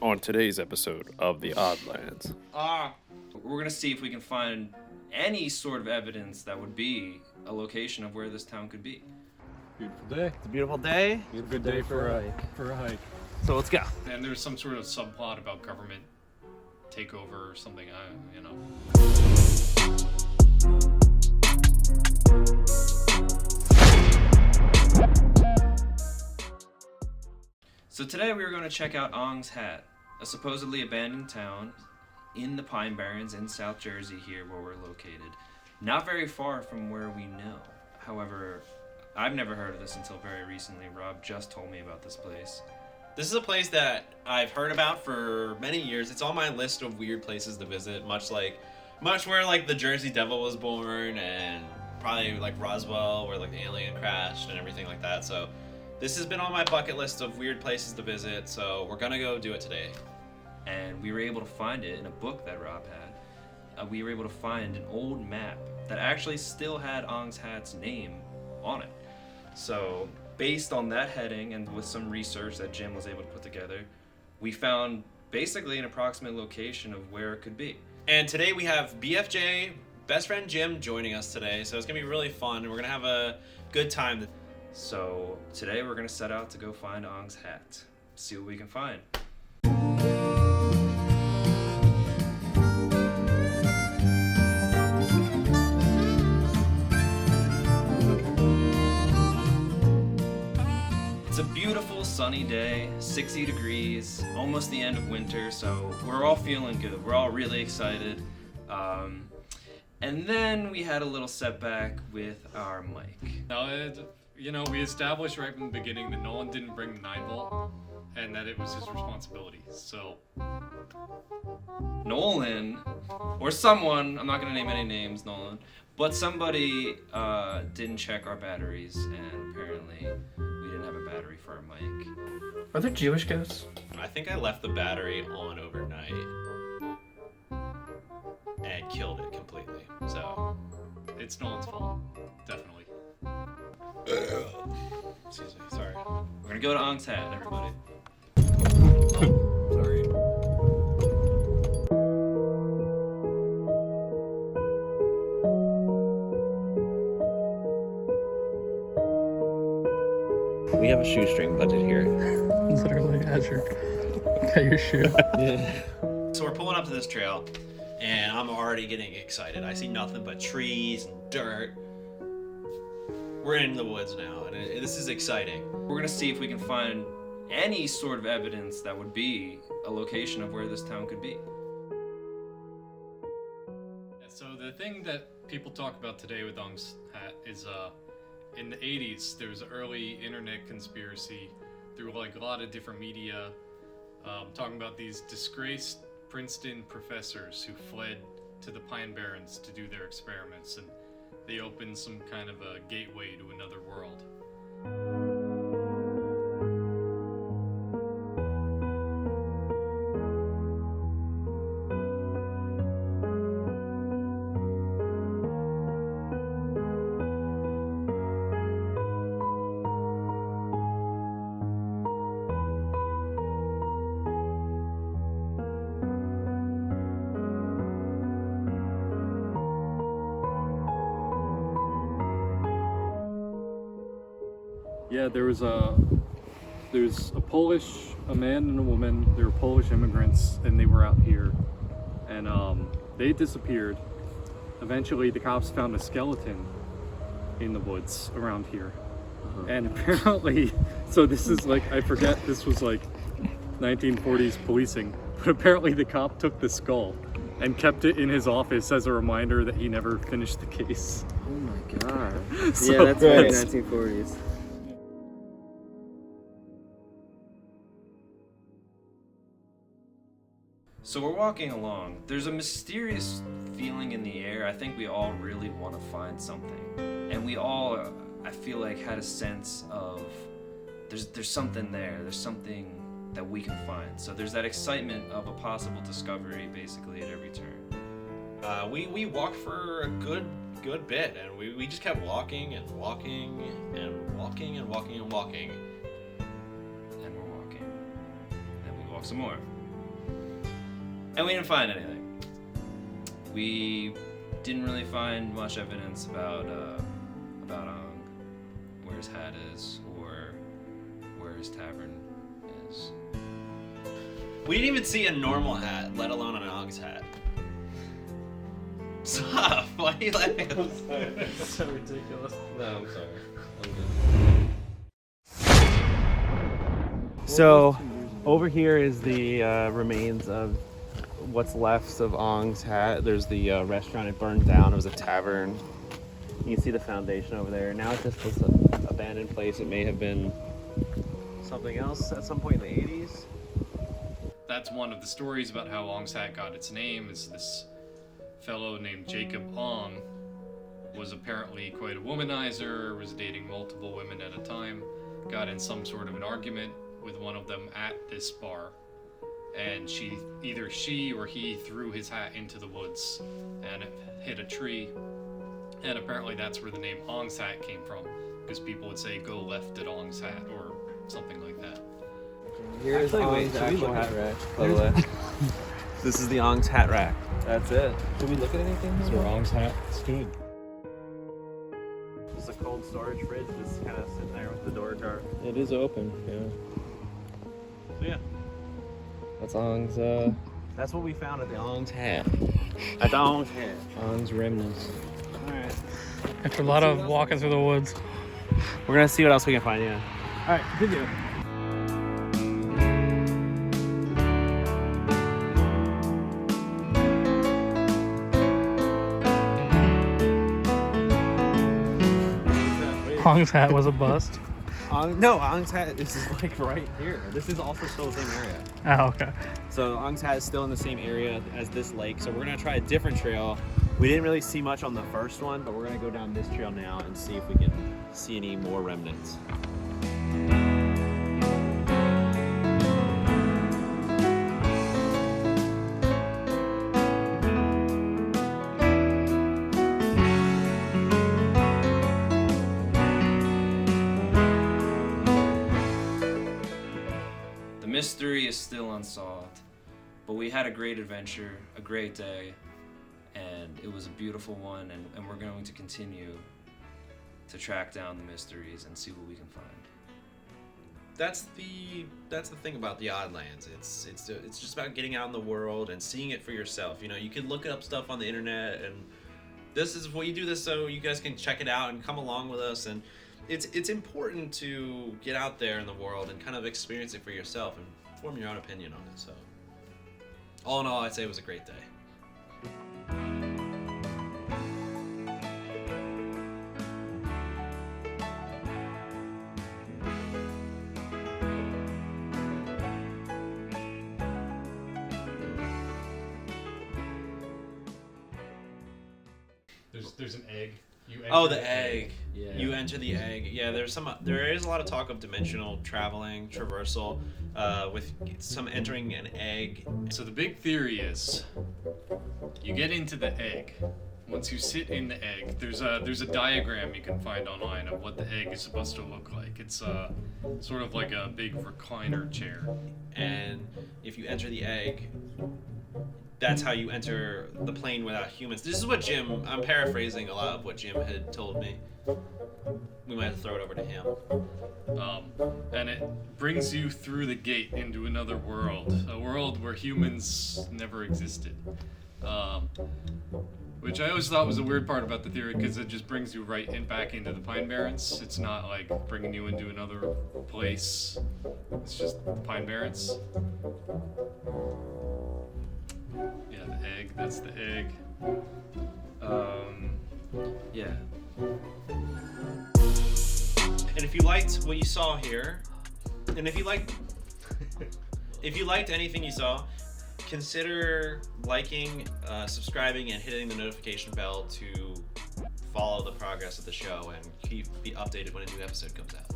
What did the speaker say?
on today's episode of the Oddlands. We're gonna see if we can find any sort of evidence that would be a location of where this town could be. Beautiful day. It's a beautiful day. Good day for a hike. So let's go. And there's some sort of subplot about government takeover or something, So today we were going to check out Ong's Hat, a supposedly abandoned town in the Pine Barrens in South Jersey here where we're located. Not very far from where we know. However, I've never heard of this until very recently. Rob just told me about this place. This is a place that I've heard about for many years. It's on my list of weird places to visit, much where like the Jersey Devil was born, and probably like Roswell, where like the alien crashed and everything like that. So this has been on my bucket list of weird places to visit. So we're gonna go do it today. And we were able to find it in a book that Rob had. We were able to find an old map that actually still had Ong's Hat's name on it. So based on that heading and with some research that Jim was able to put together, we found basically an approximate location of where it could be. And today we have BFJ, best friend Jim, joining us today. So it's gonna be really fun, and we're gonna have a good time. So today we're gonna set out to go find Ong's Hat, see what we can find. It's a beautiful sunny day, 60 degrees, almost the end of winter, so we're all feeling good. We're all really excited. And then we had a little setback with our mic. Now, we established right from the beginning that Nolan didn't bring the 9-volt and that it was his responsibility. So Nolan, or someone, I'm not going to name any names, Nolan, but somebody didn't check our batteries, and apparently we didn't have a battery for our mic. Are there Jewish ghosts? I think I left the battery on overnight and killed it completely. So it's Nolan's fault, definitely. excuse me, sorry. We're going to go to Ong's Hat, everybody. Sorry. We have a shoestring budget here. Literally, as your shoe. Yeah. So we're pulling up to this trail, and I'm already getting excited. I see nothing but trees and dirt. We're in the woods now, and this is exciting. We're going to see if we can find any sort of evidence that would be a location of where this town could be. So the thing that people talk about today with Ong's Hat is in the 80s, there was an early internet conspiracy through like a lot of different media talking about these disgraced Princeton professors who fled to the Pine Barrens to do their experiments, and they opened some kind of a gateway to another world. Yeah, there's a man and a woman. They were Polish immigrants, and they were out here, and they disappeared. Eventually, the cops found a skeleton in the woods around here, and apparently, so this is like, I forget, this was like 1940s policing, but apparently the cop took the skull and kept it in his office as a reminder that he never finished the case. Oh my god. So Yeah, that's very it's- 1940s. So we're walking along. There's a mysterious feeling in the air. I think we all really want to find something. And we all, I feel like, had a sense of there's something there. There's something that we can find. So there's that excitement of a possible discovery basically at every turn. We walked for a good bit, and we just kept walking and walking and walking and walking and walking. And we're walking. And we walk some more. And we didn't find anything. We didn't really find much evidence about where his hat is or where his tavern is. We didn't even see a normal hat, let alone an Ong's hat. Stop! Why are you laughing? I'm sorry. That's so ridiculous. No, I'm sorry. So, over here is the remains of what's left of Ong's hat. There's the restaurant. It burned down. It was a tavern. You can see the foundation over there. Now it's just this abandoned place. It may have been something else at some point in the 80s. That's one of the stories about how Ong's hat got its name. Is this fellow named Jacob Ong was apparently quite a womanizer, was dating multiple women at a time, got in some sort of an argument with one of them at this bar, and either she or he threw his hat into the woods and it hit a tree, and apparently that's where the name Ong's hat came from, because people would say go left at Ong's hat or something like that. Here's Ong's actual hat rack, by the way. This is the Ong's hat rack. That's it. Did we look at anything? That's where Ong's hat stood. Just a cold storage fridge just kind of sitting there with the door ajar. It is open, yeah. So yeah, That's Ong's, that's what we found at the Ong's hat. At the Ong's hat. Ong's remnants. Alright. After a lot of walking through the woods. We're gonna see what else we can find, yeah. Alright, continue. Ong's hat was a bust. No, Ong's hat, this is like right here. This is also still the same area. Oh, okay. So Ong's hat is still in the same area as this lake. So we're gonna try a different trail. We didn't really see much on the first one, but we're gonna go down this trail now and see if we can see any more remnants. The mystery is still unsolved, but we had a great adventure, a great day, and it was a beautiful one, and we're going to continue to track down the mysteries and see what we can find. That's the thing about the Oddlands. It's just about getting out in the world and seeing it for yourself. You know, you can look up stuff on the internet, and this is what you do this so you guys can check it out and come along with us. And it's important to get out there in the world and kind of experience it for yourself and form your own opinion on it. So, all in all, I'd say it was a great day. There's an egg. Oh, the egg. Yeah. You enter the egg. Yeah, there is a lot of talk of dimensional traveling, traversal, with some entering an egg. So the big theory is, you get into the egg. Once you sit in the egg, there's a diagram you can find online of what the egg is supposed to look like. It's sort of like a big recliner chair. And if you enter the egg, that's how you enter the plane without humans. This is what Jim, I'm paraphrasing a lot of what Jim had told me. We might have to throw it over to him. And it brings you through the gate into another world, a world where humans never existed. Which I always thought was a weird part about the theory, because it just brings you right back into the Pine Barrens. It's not like bringing you into another place. It's just the Pine Barrens. Yeah, the egg. That's the egg. Yeah. And if you liked what you saw here, and if you liked anything you saw, consider liking, subscribing, and hitting the notification bell to follow the progress of the show and be updated when a new episode comes out.